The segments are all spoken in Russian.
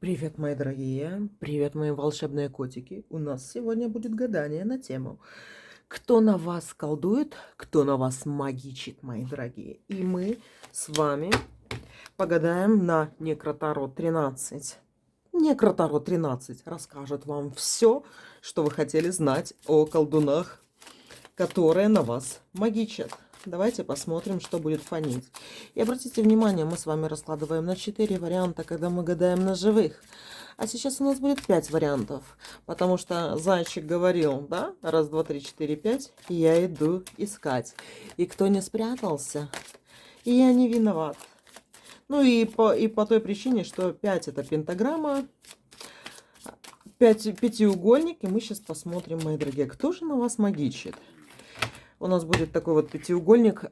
Привет, мои дорогие! Привет, мои волшебные котики! У нас сегодня будет гадание на тему «Кто на вас колдует, кто на вас магичит, мои дорогие?» И мы с вами погадаем на Некротаро 13. Некротаро 13 расскажет вам все, что вы хотели знать о колдунах, которые на вас магичат. Давайте посмотрим, что будет фонить. И обратите внимание, мы с вами раскладываем на 4 варианта, когда мы гадаем на живых. А сейчас у нас будет 5 вариантов, потому что зайчик говорил, да, раз, два, три, четыре, пять, и я иду искать. И кто не спрятался, и я не виноват. Ну и по той причине, что 5 это пентаграмма, 5 пятиугольник, и мы сейчас посмотрим, мои дорогие, кто же на вас магичит. У нас будет такой вот пятиугольник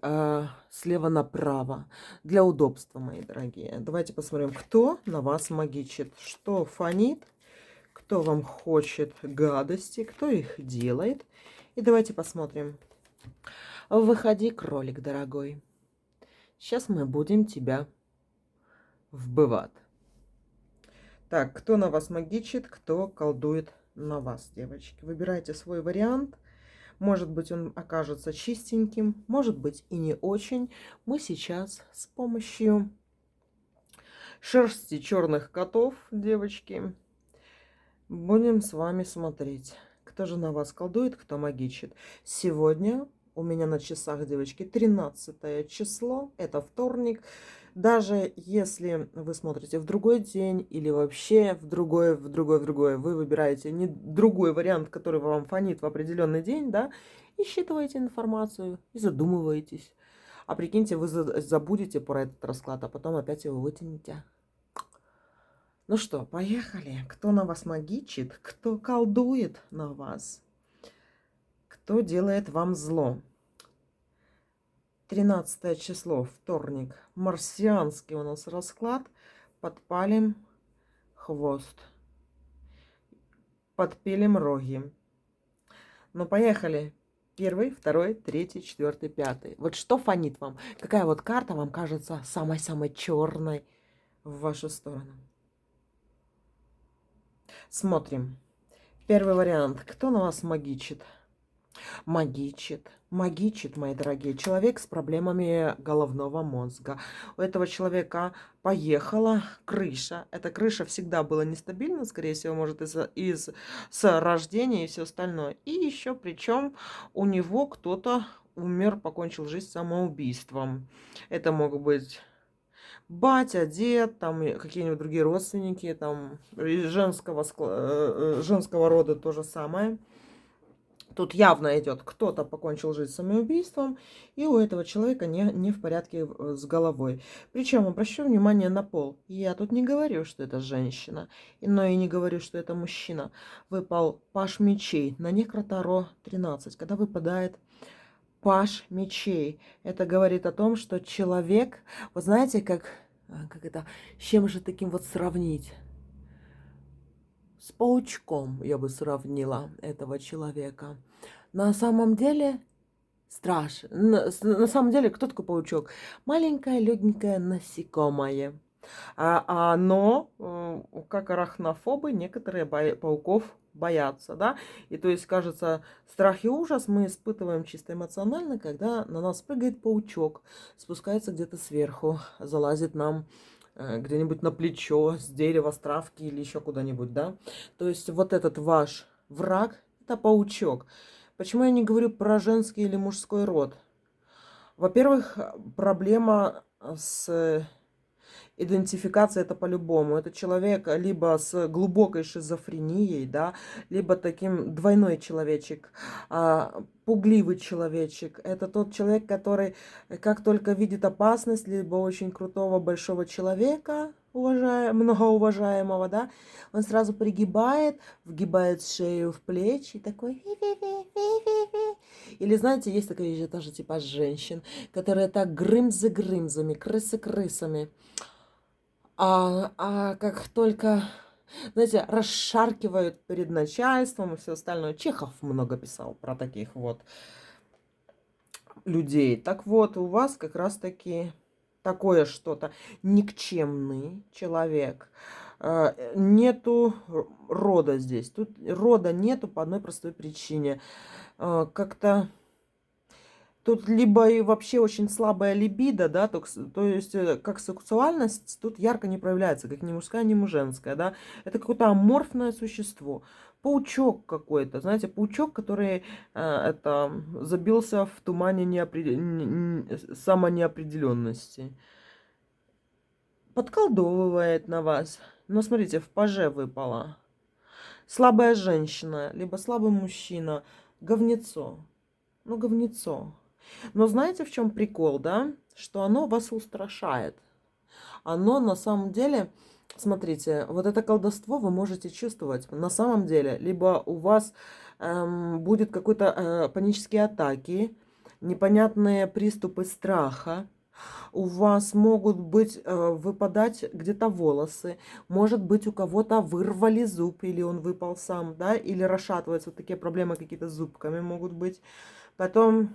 слева направо. Для удобства, мои дорогие. Давайте посмотрим, кто на вас магичит. Что фонит, кто вам хочет гадости, кто их делает. И давайте посмотрим. Выходи, кролик дорогой. Сейчас мы будем тебя вбывать. Так, кто на вас магичит, кто колдует на вас, девочки. Выбирайте свой вариант. Может быть, он окажется чистеньким, может быть и не очень. Мы сейчас с помощью шерсти черных котов, девочки, будем с вами смотреть, кто же на вас колдует, кто магичит. Сегодня у меня на часах, девочки, 13 число, это вторник. Даже если вы смотрите в другой день или вообще в другой, вы выбираете не другой вариант, который вам фонит в определенный день, да, и считываете информацию, и задумываетесь. А прикиньте, вы забудете про этот расклад, а потом опять его вытянете. Ну что, поехали. Кто на вас магичит, кто колдует на вас, кто делает вам зло. 13 число, вторник. Марсианский у нас расклад. Подпалим хвост. Подпилим роги. Ну, поехали. Первый, второй, третий, четвертый, пятый. Вот что фонит вам? Какая вот карта вам кажется самой-самой черной в вашу сторону? Смотрим. Первый вариант. Кто на вас магичит? Магичит. Магичит, мои дорогие. Человек с проблемами головного мозга. У этого человека поехала крыша. Эта крыша всегда была нестабильна, скорее всего, может, с рождения и все остальное. И еще, причем, у него кто-то умер, покончил жизнь самоубийством. Это могут быть батя, дед, там какие-нибудь другие родственники, там из женского рода то же самое. Тут явно идет, кто-то покончил жизнь самоубийством, и у этого человека не в порядке с головой. Причем обращу внимание на пол. Я тут не говорю, что это женщина, но и не говорю, что это мужчина. Выпал паш мечей на Некротаро 13, когда выпадает паш мечей. Это говорит о том, что человек, вы знаете, как это, с чем же таким вот сравнить? С паучком я бы сравнила этого человека. На самом деле страшно. На самом деле, кто такой паучок? Маленькое легенькое насекомое. Но, как арахнофобы, некоторые пауков боятся, да? И то есть, кажется, страх и ужас мы испытываем чисто эмоционально, когда на нас прыгает паучок, спускается где-то сверху, залазит нам где-нибудь на плечо, с дерева, с травки или еще куда-нибудь, да? То есть вот этот ваш враг – это паучок. Почему я не говорю про женский или мужской род? Во-первых, проблема с идентификацией это по-любому. Это человек либо с глубокой шизофренией, да, либо таким двойной человечек, пугливый человечек. Это тот человек, который как только видит опасность, либо очень крутого большого человека, многоуважаемого, да, он сразу пригибает, вгибает шею в плечи и такой... Или, знаете, есть такая еще тоже типа женщин, которые так грымзы-грымзами, крысы-крысами. Как только, знаете, расшаркивают перед начальством и все остальное. Чехов много писал про таких вот людей. Так вот, у вас как раз таки такое что-то. Никчемный человек. Нету рода здесь. Тут рода нету по одной простой причине. Как-то тут либо и вообще очень слабая либидо, да, то есть как сексуальность тут ярко не проявляется, как ни мужская, ни женская, да. Это какое-то аморфное существо. Паучок какой-то, знаете, паучок, который это забился в тумане самонеопределенности. Подколдовывает на вас. Но смотрите, в паже выпало. Слабая женщина, либо слабый мужчина. Говнецо. Ну, говнецо. Но знаете, в чем прикол, да? Что оно вас устрашает. Оно на самом деле, смотрите, вот это колдовство вы можете чувствовать на самом деле. Либо у вас будет какой-то панические атаки, непонятные приступы страха. У вас могут быть выпадать где-то волосы, может быть у кого-то вырвали зуб, или он выпал сам, да, или расшатываются, вот такие проблемы какие-то с зубками могут быть. Потом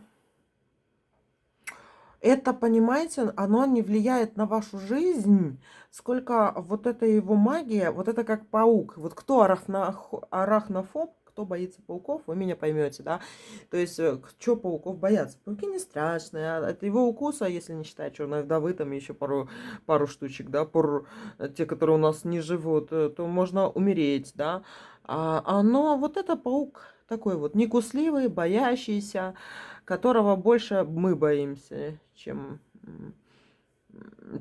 это, понимаете, оно не влияет на вашу жизнь, сколько вот эта его магия, вот это как паук. Вот кто арахнофоб, кто боится пауков, вы меня поймете, да? То есть, что пауков боятся? Пауки не страшные, а от его укуса, если не считать черной вдовы, там еще пару штучек, да, те, которые у нас не живут, то можно умереть, да? Но вот это паук такой вот некусливый, боящийся, которого больше мы боимся, чем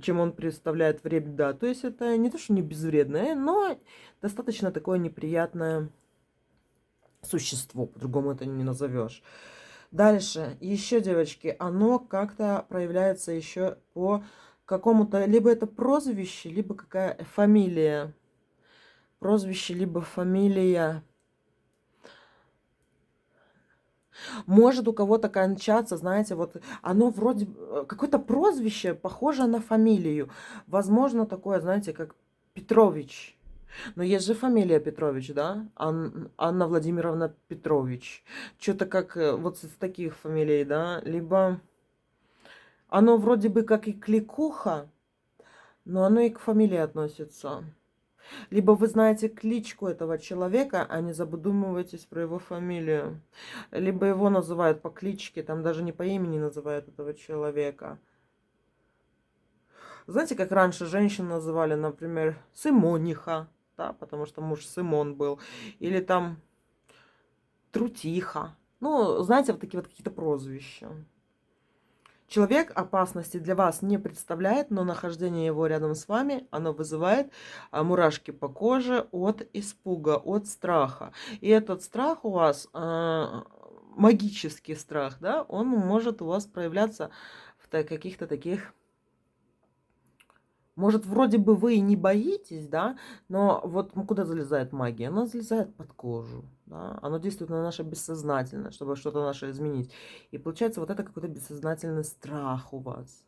он представляет вред. Да. То есть это не то, что не безвредное, но достаточно такое неприятное существо, по-другому это не назовешь. Дальше, еще, девочки, оно как-то проявляется еще по какому-то, либо это прозвище, либо какая фамилия. Прозвище, либо фамилия. Может у кого-то кончаться, знаете, вот оно вроде какое-то прозвище, похоже на фамилию. Возможно, такое, знаете, как Петрович. Но есть же фамилия Петрович, да? Анна Владимировна Петрович. Что-то как вот из таких фамилий, да? Либо оно вроде бы как и кликуха, но оно и к фамилии относится. Либо вы знаете кличку этого человека, а не задумываетесь про его фамилию. Либо его называют по кличке, там даже не по имени называют этого человека. Знаете, как раньше женщин называли, например, Симониха, да, потому что муж Симон был. Или там Трутиха. Ну, знаете, вот такие вот какие-то прозвища. Человек опасности для вас не представляет, но нахождение его рядом с вами, оно вызывает мурашки по коже от испуга, от страха. И этот страх у вас, магический страх, да, он может у вас проявляться в каких-то таких... Может, вроде бы вы и не боитесь, да, но вот куда залезает магия? Она залезает под кожу, да, она действует на наше бессознательное, чтобы что-то наше изменить. И получается вот это какой-то бессознательный страх у вас.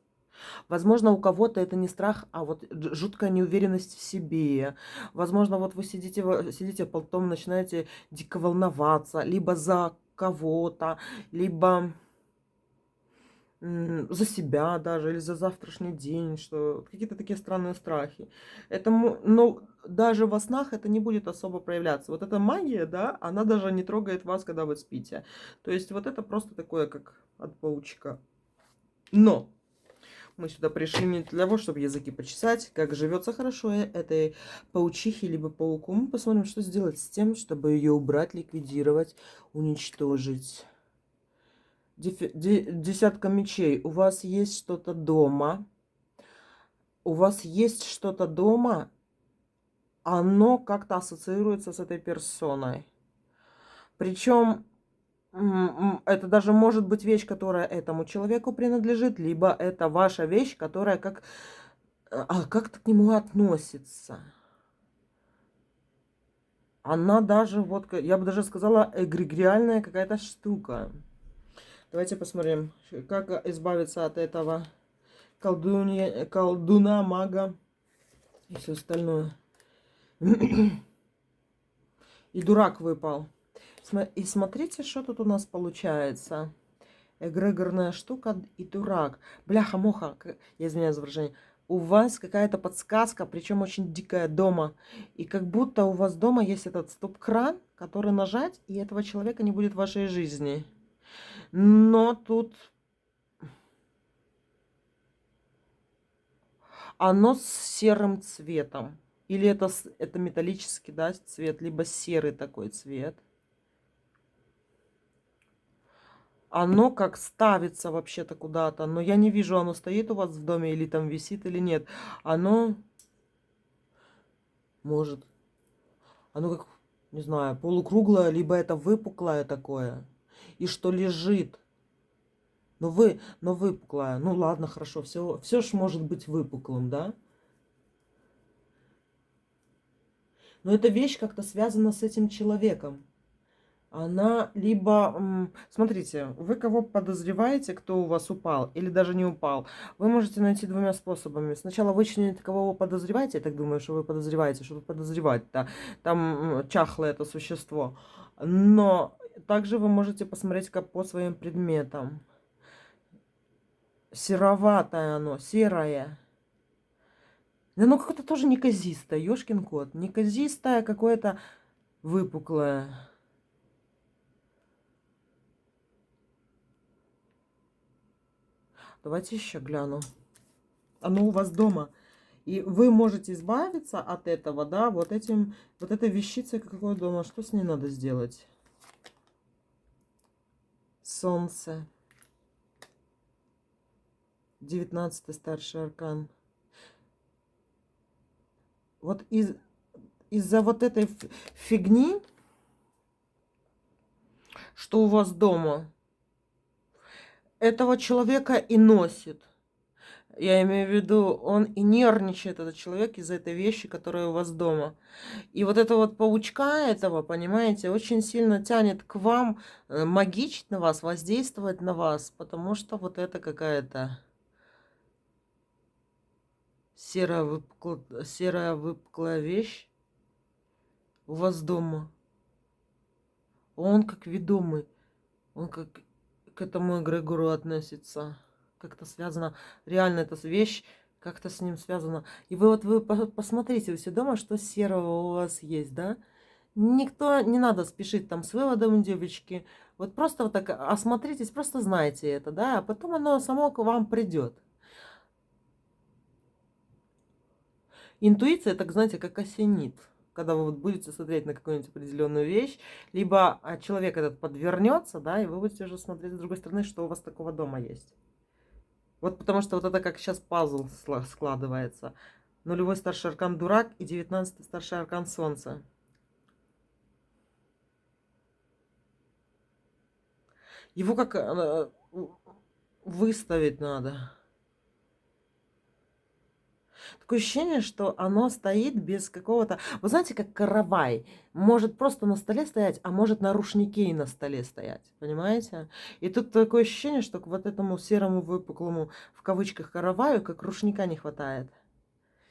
Возможно, у кого-то это не страх, а вот жуткая неуверенность в себе. Возможно, вот вы сидите, потом начинаете дико волноваться, либо за кого-то, либо за себя даже, или за завтрашний день, что какие-то такие странные страхи. Но даже во снах это не будет особо проявляться. Вот эта магия, да, она даже не трогает вас, когда вы спите. То есть вот это просто такое, как от паучка. Но мы сюда пришли не для того, чтобы языки почесать, как живется хорошо этой паучихе либо пауку. Мы посмотрим, что сделать с тем, чтобы ее убрать, ликвидировать, уничтожить. Десятка мечей. У вас есть что-то дома. У вас есть что-то дома. Оно как-то ассоциируется с этой персоной. Причем это даже может быть вещь, которая этому человеку принадлежит, либо это ваша вещь, которая как-то к нему относится. Она даже, вот, я бы даже сказала, эгрегориальная какая-то штука. Давайте посмотрим, как избавиться от этого колдуна, мага и все остальное. И дурак выпал. И смотрите, что тут у нас получается. эгрегорная штука и дурак. Бляха-муха, я извиняюсь за выражение. У вас какая-то подсказка, причем очень дикая дома. И как будто у вас дома есть этот стоп-кран, который нажать, и этого человека не будет в вашей жизни. Но тут оно с серым цветом. Или это металлический, да, цвет, либо серый такой цвет. Оно как ставится вообще-то куда-то, но я не вижу, оно стоит у вас в доме или там висит или нет. Оно может, оно как, не знаю, полукруглое, либо это выпуклое такое. И что лежит. Но выпуклое. Ну ладно, хорошо, все ж может быть выпуклым, да? Но эта вещь как-то связана с этим человеком. Она либо, смотрите, вы кого подозреваете, кто у вас упал или даже не упал, вы можете найти двумя способами. Сначала вычленить, кого вы подозреваете, я так думаю, что вы подозреваете, что вы подозревать-то, там чахлое это существо. Но также вы можете посмотреть как по своим предметам. Сероватое оно, серое. Оно какое-то тоже неказистое, ёшкин кот. Неказистое, какое-то выпуклое. Давайте еще гляну. Оно у вас дома. И вы можете избавиться от этого, да, вот этой вещицей, какой дома. Что с ней надо сделать? Солнце. 19-й старший аркан. Вот из-за вот этой фигни, что у вас дома, этого человека и носит. Я имею в виду, он и нервничает, этот человек, из-за этой вещи, которая у вас дома. И вот это вот паучка этого, понимаете, очень сильно тянет к вам, магичить на вас, воздействовать на вас, потому что вот это какая-то серая выпуклая вещь у вас дома. Он как ведомый, он как к этому эгрегору относится. Как-то связано, реально эта вещь как-то с ним связана. И вы посмотрите у себя дома, что серого у вас есть, да? Никто, не надо спешить там с выводом, девочки. Вот просто вот так осмотритесь, просто знайте это, да, а потом оно само к вам придет. Интуиция, так знаете, как осенит. Когда вы вот будете смотреть на какую-нибудь определенную вещь, либо человек этот подвернется, да, и вы будете уже смотреть с другой стороны, что у вас такого дома есть. Вот потому что вот это как сейчас пазл складывается. Нулевой старший аркан дурак и 19-й старший аркан солнце. Его как выставить надо. Такое ощущение, что оно стоит без какого-то... Вы знаете, как каравай. Может просто на столе стоять, а может на рушнике и на столе стоять. Понимаете? И тут такое ощущение, что к вот этому серому выпуклому, в кавычках, караваю, как рушника не хватает.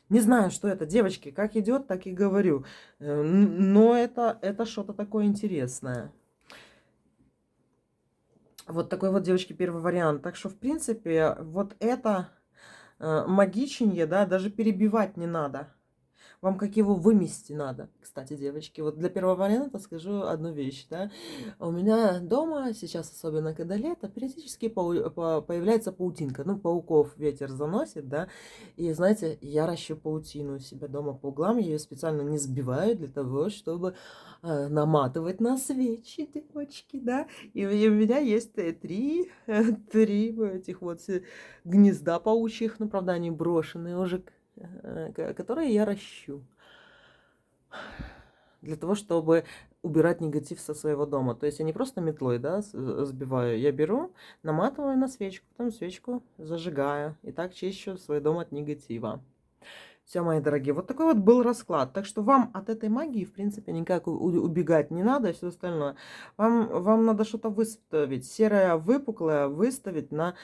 Не знаю, что это, девочки, как идет, так и говорю. Но это что-то такое интересное. Вот такой вот, девочки, первый вариант. Так что, в принципе, вот это магиченье, да, даже перебивать не надо. Вам как его вымести надо. Кстати, девочки, вот для первого варианта скажу одну вещь, да. У меня дома сейчас, особенно когда лето, периодически появляется паутинка. Ну, пауков ветер заносит, да. И, знаете, я ращу паутину у себя дома по углам. Я ее специально не сбиваю для того, чтобы наматывать на свечи, девочки, да. И у меня есть три этих вот гнезда паучьих, ну, правда, они брошенные уже, которые я ращу для того, чтобы убирать негатив со своего дома. То есть я не просто метлой, да, сбиваю, я беру, наматываю на свечку, потом свечку зажигаю. И так чищу свой дом от негатива. Все, мои дорогие, вот такой вот был расклад. Так что вам от этой магии, в принципе, никак убегать не надо и все остальное. Вам надо что-то выставить. Серое выпуклое выставить на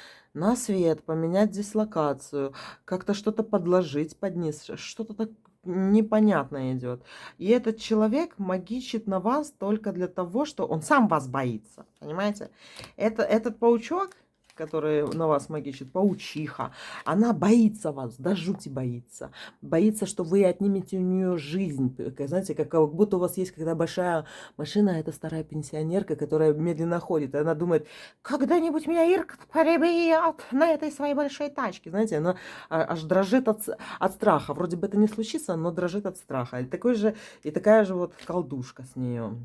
свет, поменять дислокацию, как-то что-то подложить под низ, что-то так непонятно идет. И этот человек магичит на вас только для того, что он сам вас боится. Понимаете? Этот паучок, который на вас магичит, паучиха, она боится вас, до жути боится. Боится, что вы отнимете у нее жизнь. Знаете, как будто у вас есть когда большая машина, это старая пенсионерка, которая медленно ходит. И она думает, когда-нибудь меня Ирка прибьет на этой своей большой тачке. Знаете, она аж дрожит от страха. Вроде бы это не случится, но дрожит от страха. И такая же вот колдушка с нее.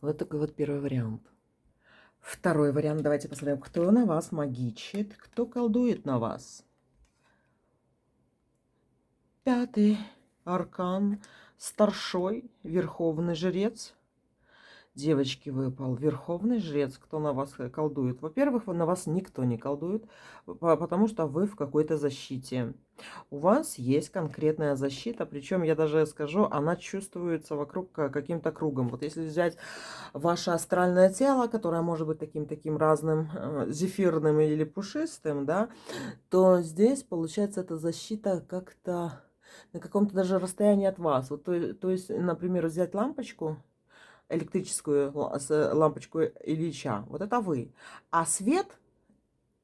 Вот такой вот первый вариант. Второй вариант. Давайте посмотрим, кто на вас магичит, кто колдует на вас. Пятый аркан. Старшой, верховный жрец. Девочки, выпал верховный жрец. Кто на вас колдует? Во-первых, на вас никто не колдует, потому что вы в какой-то защите. У вас есть конкретная защита, причем, я даже скажу, она чувствуется вокруг каким-то кругом. Вот если взять ваше астральное тело, которое может быть таким разным, зефирным или пушистым, да, то здесь, получается, эта защита как-то на каком-то даже расстоянии от вас. Вот, то есть, например, взять лампочку, электрическую лампочку Ильича, вот это вы. А свет,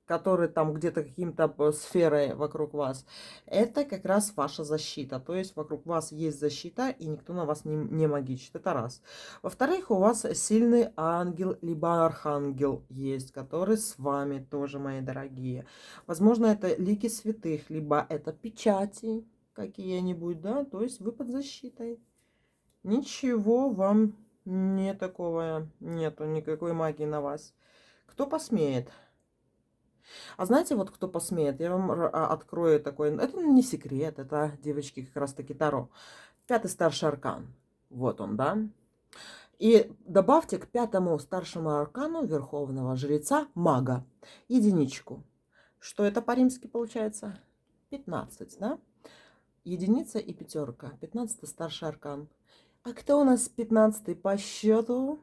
который там где-то каким-то сферой вокруг вас, это как раз ваша защита. То есть вокруг вас есть защита, и никто на вас не магичит. Это раз. Во-вторых, у вас сильный ангел, либо архангел есть, который с вами тоже, мои дорогие. Возможно, это лики святых, либо это печати какие-нибудь, да, то есть вы под защитой. Ничего вам не такого нету, никакой магии на вас. Кто посмеет? А знаете, вот кто посмеет? Я вам открою такой... Это не секрет, это, девочки, как раз-таки Таро. Пятый старший аркан. Вот он, да? И добавьте к пятому старшему аркану верховного жреца мага. Единичку. Что это по-римски получается? 15, да? Единица и пятерка. 15 старший аркан. А кто у нас 15 по счету?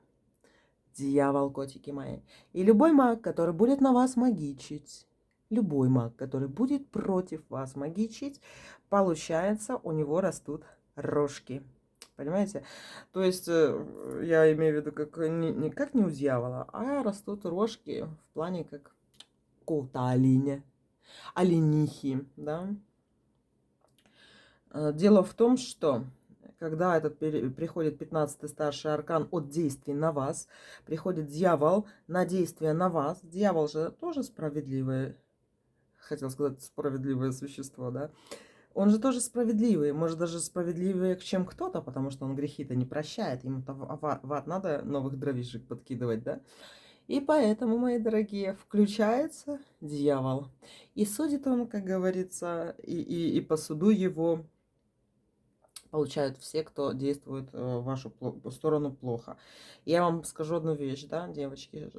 Дьявол, котики мои. И любой маг, который будет на вас магичить, любой маг, который будет против вас магичить, получается, у него растут рожки. Понимаете? То есть, я имею в виду, как, не как не у дьявола, а растут рожки в плане как какого-то оленя, оленихи, да. Дело в том, что когда приходит 15-й старший аркан от действий на вас, приходит дьявол на действия на вас. Дьявол же тоже справедливое, хотел сказать, справедливое существо, да? Он же тоже справедливый, может даже справедливее, чем кто-то, потому что он грехи-то не прощает. Ему-то в ад надо новых дровишек подкидывать, да? И поэтому, мои дорогие, включается дьявол. И судит он, как говорится, и по суду его получают все, кто действует в вашу сторону плохо. Я вам скажу одну вещь, да, девочки.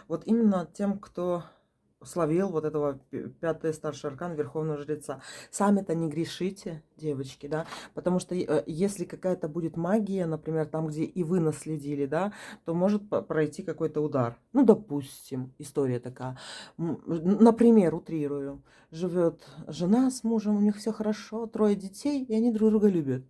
Вот именно тем, кто словил вот этого пятый старший аркан верховного жреца. Сами-то не грешите, девочки, да, потому что если какая-то будет магия, например, там, где и вы наследили, да, то может пройти какой-то удар. Ну, допустим, история такая. Например, утрирую. Живет жена с мужем, у них все хорошо, 3 детей, и они друг друга любят.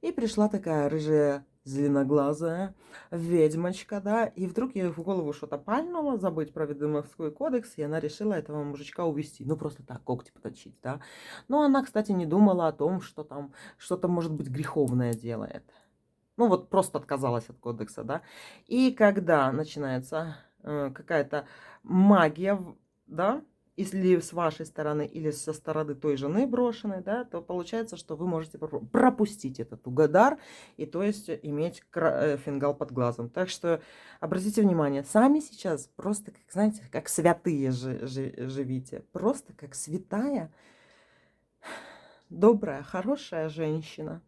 И пришла такая рыжая, зеленоглазая ведьмочка, да, и вдруг ей в голову что-то пальнуло, забыть про Ведьмовской кодекс, и она решила этого мужичка увести. Ну, просто так, когти поточить, да. Но она, кстати, не думала о том, что там что-то, может быть, греховное делает. Ну, вот просто отказалась от кодекса, да. И когда начинается какая-то магия, да, если с вашей стороны или со стороны той жены брошенной, да, то получается, что вы можете пропустить этот угадар и то есть иметь фингал под глазом. Так что обратите внимание, сами сейчас просто, как, знаете, как святые живите. Просто как святая, добрая, хорошая женщина.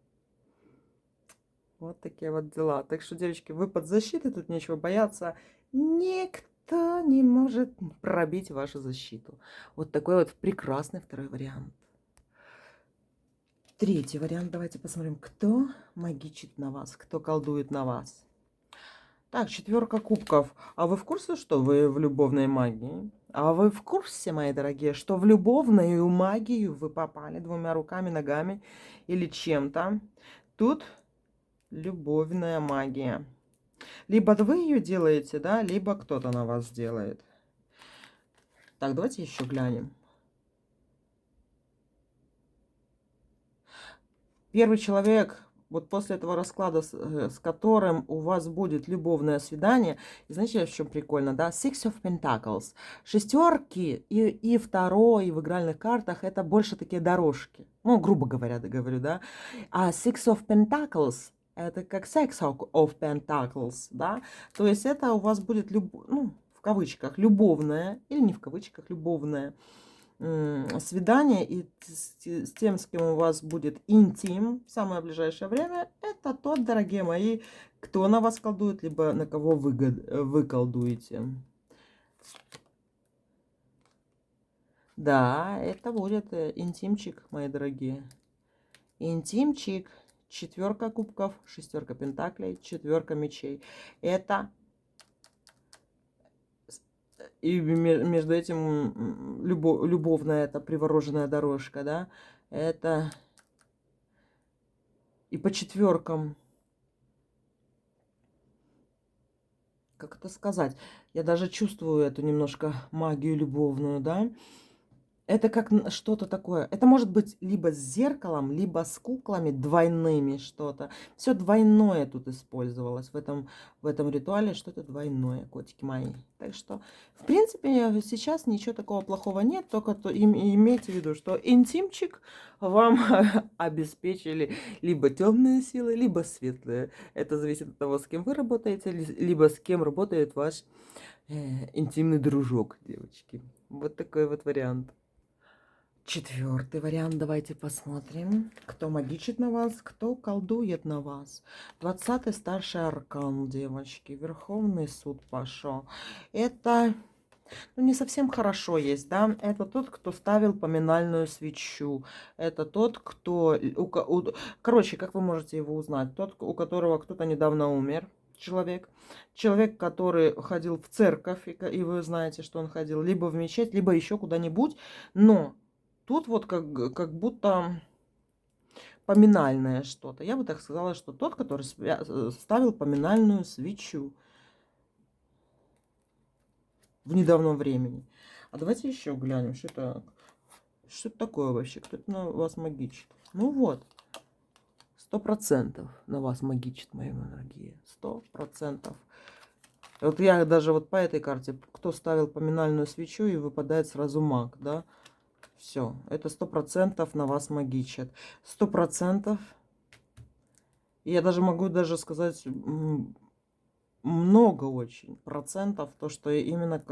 Вот такие вот дела. Так что, девочки, вы под защитой, тут нечего бояться. Никто не может пробить вашу защиту. Вот такой вот прекрасный второй вариант. Третий вариант. Давайте посмотрим, кто магичит на вас, кто колдует на вас. Так, 4 кубков. А вы в курсе, что вы в любовной магии? А вы в курсе, мои дорогие, что в любовную магию вы попали 2 руками, ногами или чем-то? Тут любовная магия. Либо вы ее делаете, да, либо кто-то на вас делает. Так, давайте еще глянем. Первый человек, вот после этого расклада, с которым у вас будет любовное свидание, и знаете, в чем прикольно, да? Six of Pentacles. Шестерки и второй, и в игральных картах это больше такие дорожки. Ну, грубо говоря, говорю, да? А Six of Pentacles это как Sex of Pentacles, да? То есть это у вас будет, ну, в кавычках, любовное, или не в кавычках, любовное свидание, и с тем, с кем у вас будет интим в самое ближайшее время, это тот, дорогие мои, кто на вас колдует, либо на кого вы колдуете. Да, это будет интимчик, мои дорогие. Интимчик. 4 кубков, 6 пентаклей, 4 мечей. Это и между этим любовная, это привороженная дорожка, да, это и по 4, как это сказать, я даже чувствую эту немножко магию любовную, да, это как что-то такое. Это может быть либо с зеркалом, либо с куклами двойными что-то. Все двойное тут использовалось в этом ритуале. Что-то двойное, котики мои. Так что, в принципе, сейчас ничего такого плохого нет. Только имейте в виду, что интимчик вам обеспечили либо темные силы, либо светлые. Это зависит от того, с кем вы работаете, либо с кем работает ваш интимный дружок, девочки. Вот такой вот вариант. 4 вариант, давайте посмотрим, кто магичит на вас, кто колдует на вас. 20-й старший аркан, девочки, Верховный суд пошел. Это, ну, не совсем хорошо есть, да, это тот, кто ставил поминальную свечу, это тот, кто, короче, как вы можете его узнать, тот, у которого кто-то недавно умер. Человек, который ходил в церковь, и вы знаете, что он ходил либо в мечеть, либо еще куда-нибудь, но тут вот как будто поминальное что-то. Я бы так сказала, что тот, который ставил поминальную свечу в недавнем времени. А давайте еще глянем, что это такое вообще, кто это на вас магичит. Ну вот, 100% на вас магичит, мои дорогие, 100%. Вот я даже вот по этой карте, кто ставил поминальную свечу, и выпадает сразу маг, да. Все, это 100% на вас магичат. 100%. Я даже могу даже сказать много очень процентов, то, что именно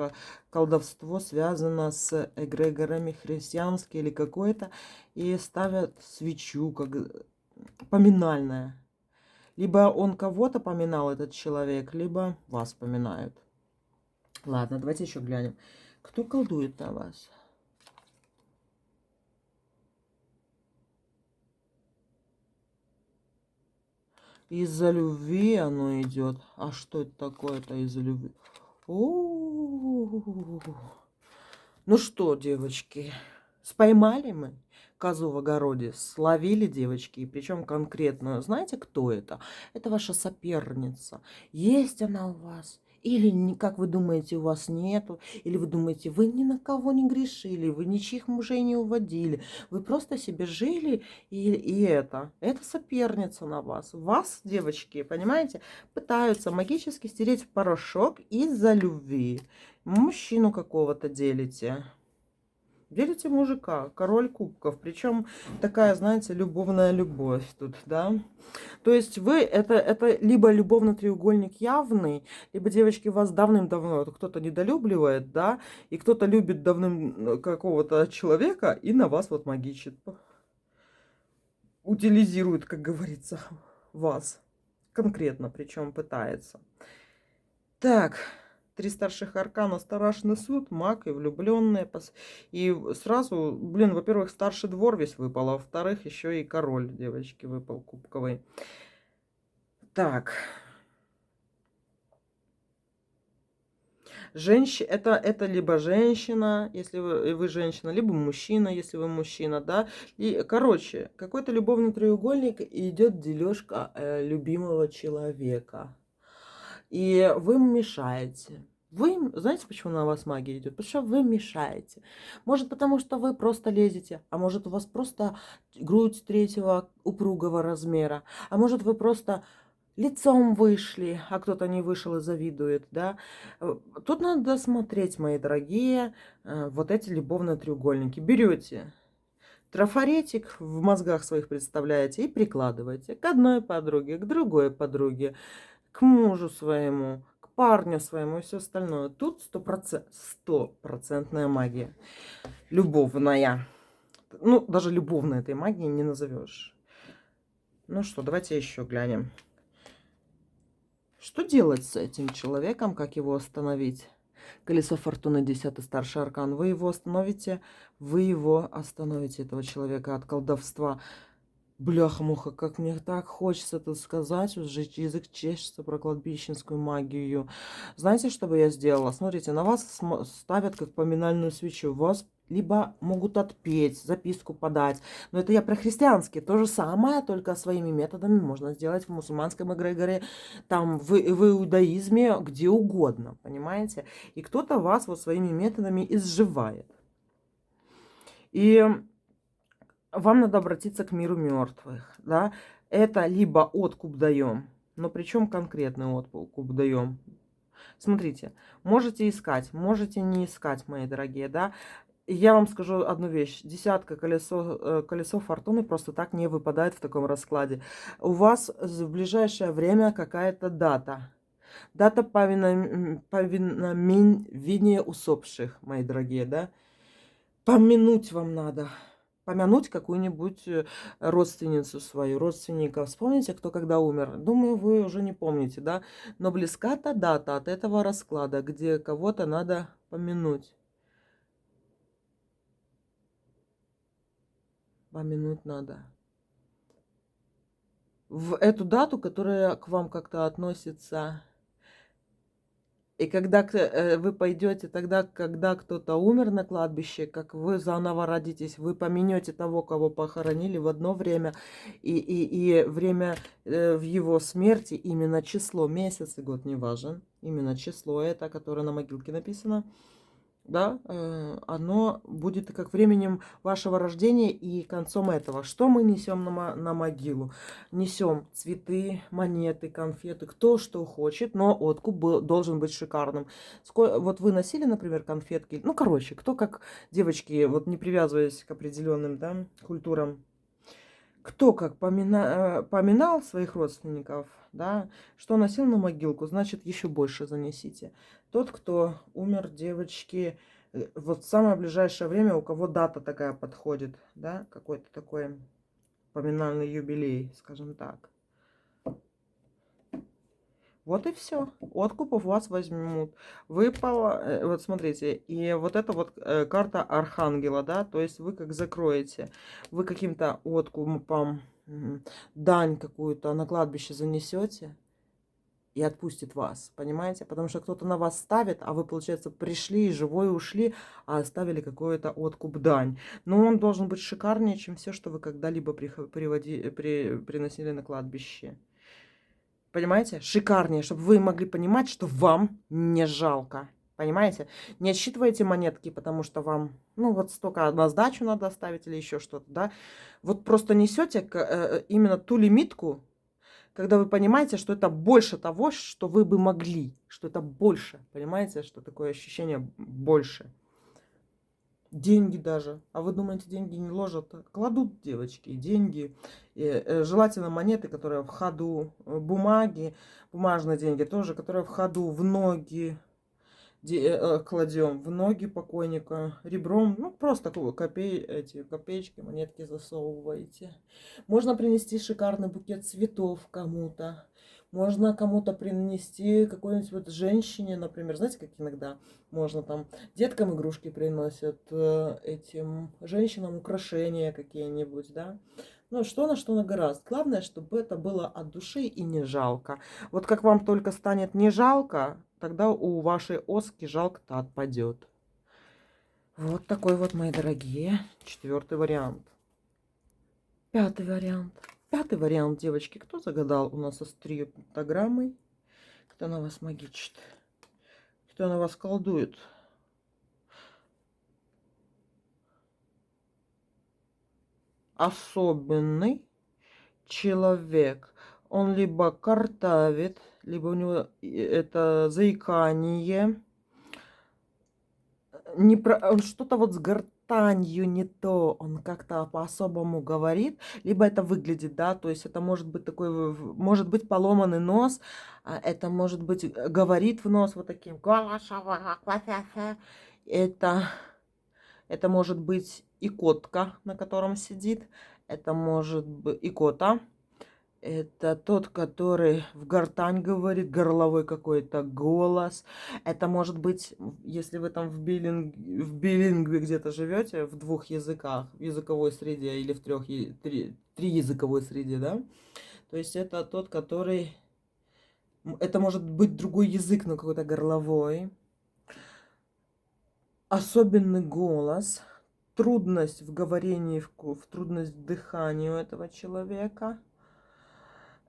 колдовство связано с эгрегорами христианские или какое-то, и ставят свечу, как поминальная. Либо он кого-то поминал, этот человек, либо вас поминают. Ладно, давайте еще глянем. Кто колдует на вас? Из-за любви оно идет. А что это такое-то из-за любви? Ну что, девочки, споймали мы козу в огороде, словили, девочки, и причем конкретно. Знаете, кто это? Это ваша соперница. Есть она у вас? Или, как вы думаете, у вас нету? Или вы думаете, вы ни на кого не грешили, вы ничьих мужей не уводили, вы просто себе жили, и это соперница на вас. Вас, девочки, понимаете, пытаются магически стереть в порошок из-за любви. Мужчину какого-то делите. Делите мужика, король кубков. Причем такая, знаете, любовная любовь тут, да. То есть вы, это либо любовный треугольник явный, либо, девочки, вас давным-давно кто-то недолюбливает, да, и кто-то любит давным какого-то человека и на вас вот магичит. Утилизирует, как говорится, вас. Конкретно, причем пытается. Так. 3 старших аркана, страшный суд, маг и влюбленные. И сразу, блин, во-первых, старший двор весь выпал, а во-вторых, еще и король, девочки, выпал кубковый. Так. Это либо женщина, если вы женщина, либо мужчина, если вы мужчина, да. И, короче, какой-то любовный треугольник, и идет дележка любимого человека. И вы им мешаете. Знаете, почему на вас магия идет? Потому что вы мешаете. Может, потому что вы просто лезете, а может, у вас просто грудь третьего упругого размера, а может, вы просто лицом вышли, а кто-то не вышел и завидует, да. Тут надо смотреть, мои дорогие, вот эти любовные треугольники. Берете трафаретик, в мозгах своих представляете и прикладываете к одной подруге, к другой подруге, к мужу своему, к парню своему и все остальное. Тут стопроцентная магия. Любовная. Ну, даже любовной этой магии не назовешь. Ну что, давайте еще глянем. Что делать с этим человеком? Как его остановить? Колесо фортуны, 10-й старший аркан. Вы его остановите, этого человека от колдовства. Бляха-муха, как мне так хочется это сказать, уже язык чешется про кладбищенскую магию. Знаете, что бы я сделала? Смотрите, на вас ставят как поминальную свечу. Вас либо могут отпеть, записку подать. Но это я про христианские. То же самое, только своими методами можно сделать в мусульманском эгрегоре, там в иудаизме, где угодно, понимаете? И кто-то вас вот своими методами изживает. И вам надо обратиться к миру мертвых, да? Это либо откуп даем, но причем конкретный откуп даем. Смотрите, можете искать, можете не искать, мои дорогие, да? Я вам скажу одну вещь. Десятка, колесо фортуны просто так не выпадает в таком раскладе. У вас в ближайшее время какая-то дата. Дата повиновения усопших, мои дорогие, да? Помянуть вам надо. Помянуть какую-нибудь родственницу свою, родственника. Вспомните, кто когда умер. Думаю, вы уже не помните, да? Но близка та дата от этого расклада, где кого-то надо помянуть. Помянуть надо. В эту дату, которая к вам как-то относится. И когда вы пойдете тогда, когда кто-то умер на кладбище, как вы заново родитесь, вы помянете того, кого похоронили в одно время, и время в его смерти, именно число, месяц и год не важен, именно число это, которое на могилке написано, да, оно будет как временем вашего рождения и концом этого. Что мы несем на могилу? Несем цветы, монеты, конфеты, кто что хочет, но откуп должен быть шикарным. Вот вы носили, например, конфетки, ну, короче, кто как девочки, вот не привязываясь к определенным, да, культурам, кто как поминал своих родственников, да, что носил на могилку, значит, еще больше занесите. Тот, кто умер, девочки, вот в самое ближайшее время, у кого дата такая подходит, да, какой-то такой поминальный юбилей, скажем так. Вот и все. Откуп у вас возьмут. Выпало, вот смотрите, и вот это вот карта Архангела, да, то есть вы как закроете, вы каким-то откупом дань какую-то на кладбище занесете и отпустит вас, понимаете? Потому что кто-то на вас ставит, а вы, получается, пришли, живой ушли, а оставили какой-то откуп дань. Но он должен быть шикарнее, чем все, что вы когда-либо приносили на кладбище. Понимаете? Шикарнее, чтобы вы могли понимать, что вам не жалко. Понимаете? Не отсчитывайте монетки, потому что вам, ну, вот столько на сдачу надо оставить или еще что-то, да. Вот просто несете именно ту лимитку, когда вы понимаете, что это больше того, что вы бы могли, что это больше. Понимаете, что такое ощущение больше. Деньги даже. А вы думаете, деньги не ложат? Кладут девочки деньги. Желательно монеты, которые в ходу. Бумаги, бумажные деньги тоже, которые в ходу. В ноги кладем. В ноги покойника. Ребром. Ну, просто эти копеечки, монетки засовываете. Можно принести шикарный букет цветов кому-то. Можно кому-то принести какой-нибудь вот женщине, например, знаете, как иногда можно там деткам игрушки приносят, этим женщинам украшения какие-нибудь, да. Ну, что на что нагораст. Главное, чтобы это было от души и не жалко. Вот как вам только станет не жалко, тогда у вашей оски жалко-то отпадет. Вот такой вот, мои дорогие, 4-й вариант. 5-й вариант. 5-й вариант, девочки. Кто загадал у нас острие пентаграммой? Кто на вас магичит? Кто на вас колдует? Особенный человек. Он либо картавит, либо у него это заикание. Он что-то вот с гортанью не то, он как-то по-особому говорит, либо это выглядит, да, то есть это может быть такой, может быть поломанный нос, это может быть говорит в нос вот таким голосом, это может быть и котка, на котором сидит, это может быть и кота. Это тот, который в гортань говорит, горловой какой-то голос. Это может быть, если вы там в билингве где-то живете, в 2 языках, в языковой среде или в 3 языковой среде, да? То есть это тот, который... Это может быть другой язык, но какой-то горловой. Особенный голос. Трудность в говорении, трудность в дыхании у этого человека.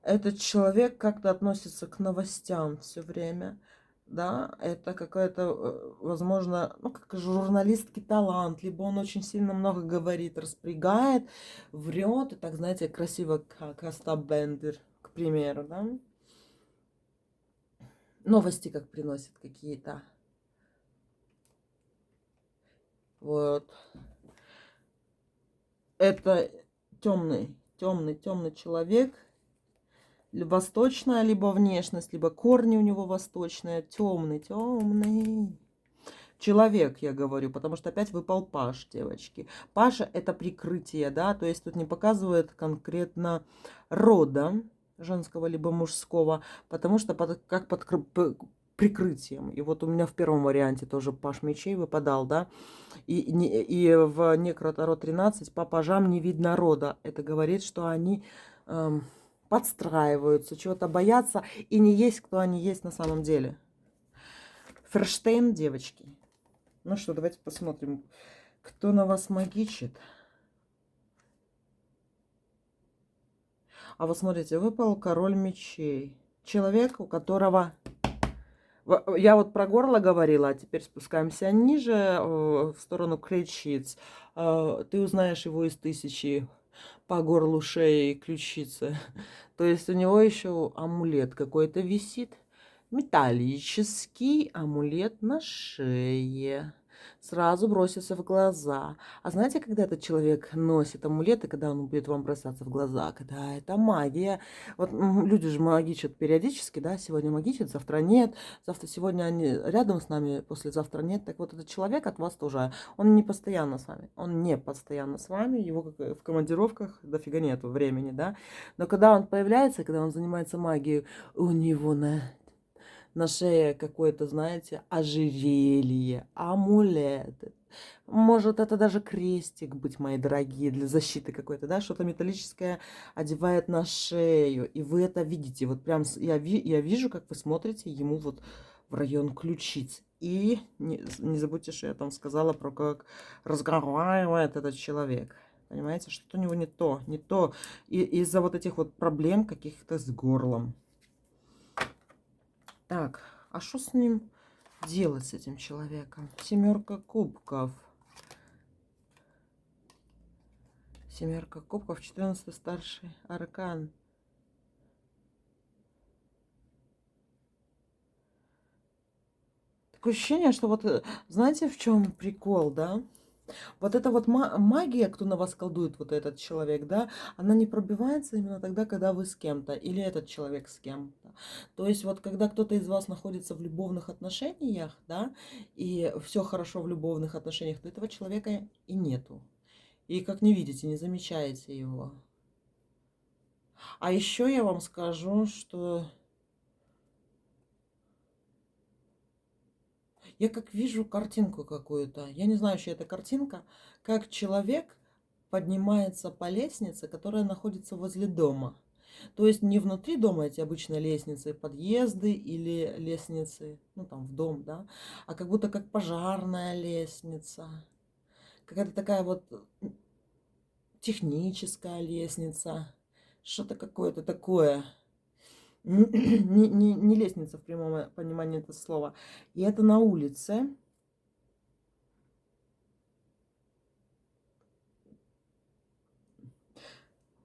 Этот человек как-то относится к новостям все время, да, это какая-то, возможно, ну, как журналистский талант, либо он очень сильно много говорит, распрягает, врет, и так, знаете, красиво, как Остап Бендер, к примеру, да. Новости как приносит какие-то. Вот. Это темный человек, восточная либо внешность, либо корни у него восточные, темный человек, я говорю, потому что опять выпал паш, девочки. Паша это прикрытие, да, то есть тут не показывает конкретно рода женского либо мужского, потому что как под прикрытием. И вот у меня в первом варианте тоже паш мечей выпадал, да, и в Некро-Таро 13 по пажам не видно рода. Это говорит, что они подстраиваются, чего-то боятся и не есть, кто они есть на самом деле. Ферштейн, девочки. Ну что, давайте посмотрим, кто на вас магичит. А вот смотрите, выпал король мечей. Человек, у которого... Я вот про горло говорила, а теперь спускаемся ниже, в сторону ключиц. Ты узнаешь его из 1000 по горлу, шее и ключице. То есть у него еще амулет какой-то висит. Металлический амулет на шее. Сразу бросится в глаза. А знаете, когда этот человек носит амулет, и когда он будет вам бросаться в глаза? Когда это магия. Вот люди же магичат периодически, да, сегодня магичат, завтра нет. Сегодня они рядом с нами, послезавтра нет. Так вот этот человек от вас тоже, он не постоянно с вами. Он не постоянно с вами, его в командировках дофига нету времени, да. Но когда он появляется, когда он занимается магией, у него на шее какое-то, знаете, ожерелье, амулет. Может, это даже крестик быть, мои дорогие, для защиты какой-то, да, что-то металлическое одевает на шею, и вы это видите. Вот прям я вижу, как вы смотрите ему вот в район ключиц. И не забудьте, что я там сказала про как разговаривает этот человек. Понимаете, что-то у него не то, не то. И из-за вот этих вот проблем каких-то с горлом. Так, а что с ним делать, с этим человеком? 7 кубков. 7 кубков, 14 старший аркан. Такое ощущение, что вот, знаете, в чем прикол, да? Вот эта вот магия, кто на вас колдует, вот этот человек, да, она не пробивается именно тогда, когда вы с кем-то, или этот человек с кем-то. То есть вот когда кто-то из вас находится в любовных отношениях, да, и все хорошо в любовных отношениях, то этого человека и нету. И как не видите, не замечаете его. А еще я вам скажу, что я как вижу картинку какую-то. Я не знаю, чья это картинка. Как человек поднимается по лестнице, которая находится возле дома. То есть не внутри дома эти обычные лестницы, подъезды или лестницы, ну там в дом, да, а как будто как пожарная лестница, какая-то такая вот техническая лестница, что-то какое-то такое. Не лестница в прямом понимании этого слова. И это на улице.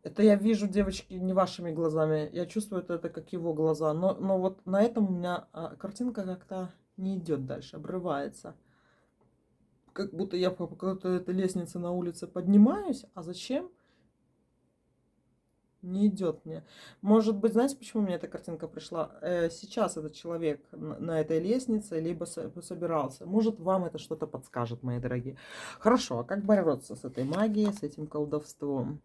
Это я вижу, девочки, не вашими глазами. Я чувствую это как его глаза. Но вот на этом у меня картинка как-то не идет дальше, обрывается. Как будто я по какой-то этой лестнице на улице поднимаюсь. А зачем? Не идет мне. Может быть, знаете, почему мне эта картинка пришла? Сейчас этот человек на этой лестнице либо собирался. Может, вам это что-то подскажет, мои дорогие. Хорошо, а как бороться с этой магией, с этим колдовством?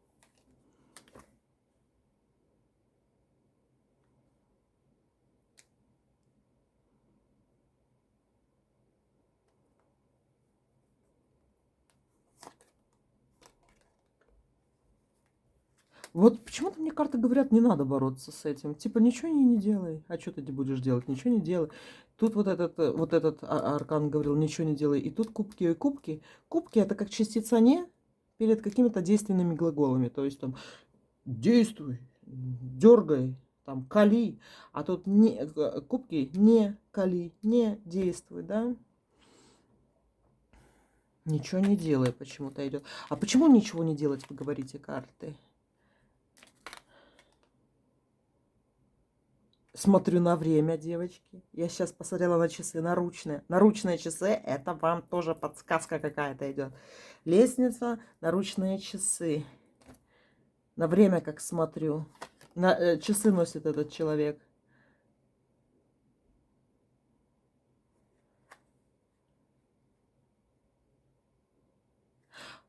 Вот почему-то мне карты говорят, не надо бороться с этим. Типа, ничего не делай. А что ты будешь делать? Ничего не делай. Тут вот этот аркан говорил, ничего не делай. И тут кубки и кубки. Кубки это как частица не перед какими-то действенными глаголами. То есть там действуй, дергай, там кали. А тут не, кубки не кали, не действуй, да? Ничего не делай почему-то идет. А почему ничего не делать, вы говорите, карты? Смотрю на время, девочки. Я сейчас посмотрела на часы наручные. Наручные часы, это вам тоже подсказка какая-то идет. Лестница, наручные часы. На время как смотрю. Часы носит этот человек.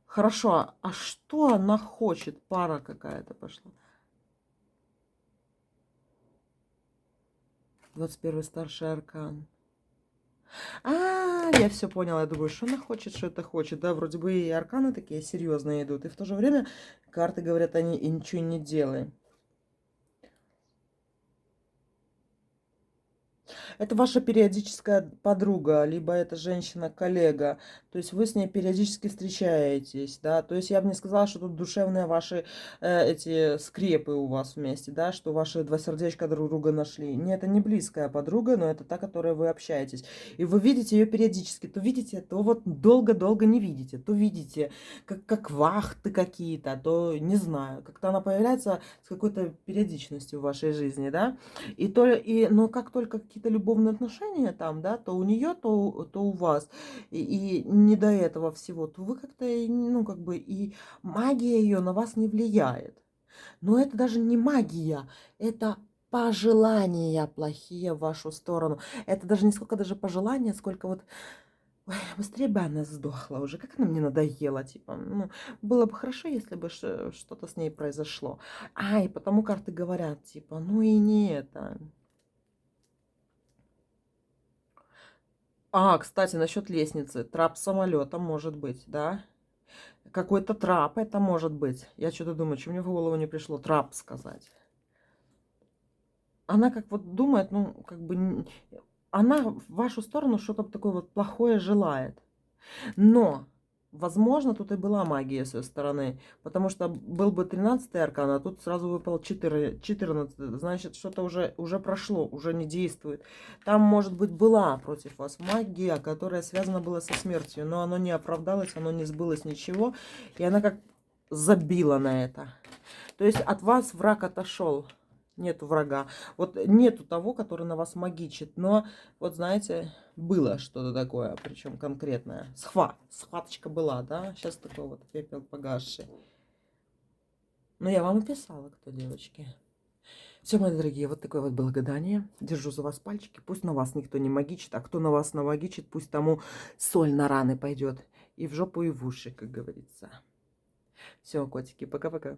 Хорошо, а что она хочет? Пара какая-то пошла. 21 старший аркан. Я все поняла. Я думаю, что она хочет, что это хочет. Да, вроде бы и арканы такие серьезные идут. И в то же время карты говорят, они и ничего не делаем. Это ваша периодическая подруга, либо это женщина-коллега. То есть вы с ней периодически встречаетесь, да. То есть я бы не сказала, что тут душевные ваши эти скрепы у вас вместе, да, что ваши два сердечка друг друга нашли. Не, это не близкая подруга, но это та, которой вы общаетесь. И вы видите ее периодически. То видите, то вот долго-долго не видите. То видите, как вахты какие-то, то не знаю. Как-то она появляется с какой-то периодичностью в вашей жизни, да. Но как только какие-то любовные отношения там, да, то у нее, то у вас, и не до этого всего, то вы как-то, ну, как бы, и магия ее на вас не влияет. Но это даже не магия, это пожелания плохие в вашу сторону. Это даже не сколько даже пожелания, сколько вот, ой, быстрее бы она сдохла уже, как она мне надоела, типа, ну, было бы хорошо, если бы что-то с ней произошло. И потому карты говорят, типа, ну и не это. Кстати, насчет лестницы. Трап самолета может быть, да? Какой-то трап это может быть. Я что-то думаю, что мне в голову не пришло трап сказать. Она как вот думает, ну, как бы... Она в вашу сторону что-то такое вот плохое желает. Но, возможно, тут и была магия с ее стороны, потому что был бы 13-й аркан, а тут сразу выпал 14. Значит, что-то уже прошло, уже не действует. Там, может быть, была против вас магия, которая связана была со смертью, но оно не оправдалось, оно не сбылось ничего, и она как забила на это. То есть от вас враг отошел. Нету врага. Вот нету того, который на вас магичит. Но, вот знаете, было что-то такое, причем конкретное. Схваточка была, да? Сейчас такой вот пепел погасший. Но я вам описала, кто, девочки. Все, мои дорогие, вот такое вот было гадание. Держу за вас пальчики. Пусть на вас никто не магичит, а кто на вас намагичит, пусть тому соль на раны пойдет. И в жопу, и в уши, как говорится. Все, котики, пока-пока.